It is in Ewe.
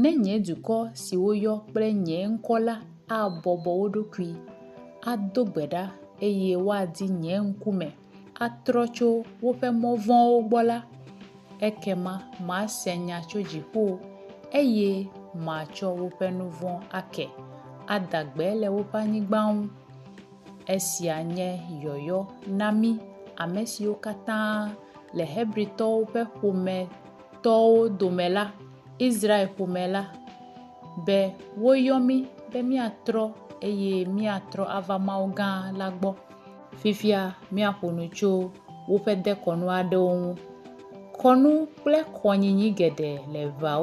Ne nye dukɔ si woyɔ kple nye ŋkɔ la abɔbɔ wo ɖokui, ado gbe ɖa eye woadi nye ŋkume, atrɔ tso woƒe mɔ vɔ̃wo gbɔ la, ekema mase nya tso dziƒo eye matsɔ woƒe nu vɔ̃ ake, ada gbe le woƒe anyigba ŋu. Esia nye yɔyɔ na mí, ame siwo katã le Hebritɔwo ƒe ƒometɔwo dome la, Israel ƒome la, be woyɔ mí be míatrɔ eye míatrɔ ava Mawu gã la gbɔ. Fifia míaƒo nu tso woƒe dekɔnu aɖewo ŋu. Kɔnu kple kɔnyinyi geɖe le Eʋeawo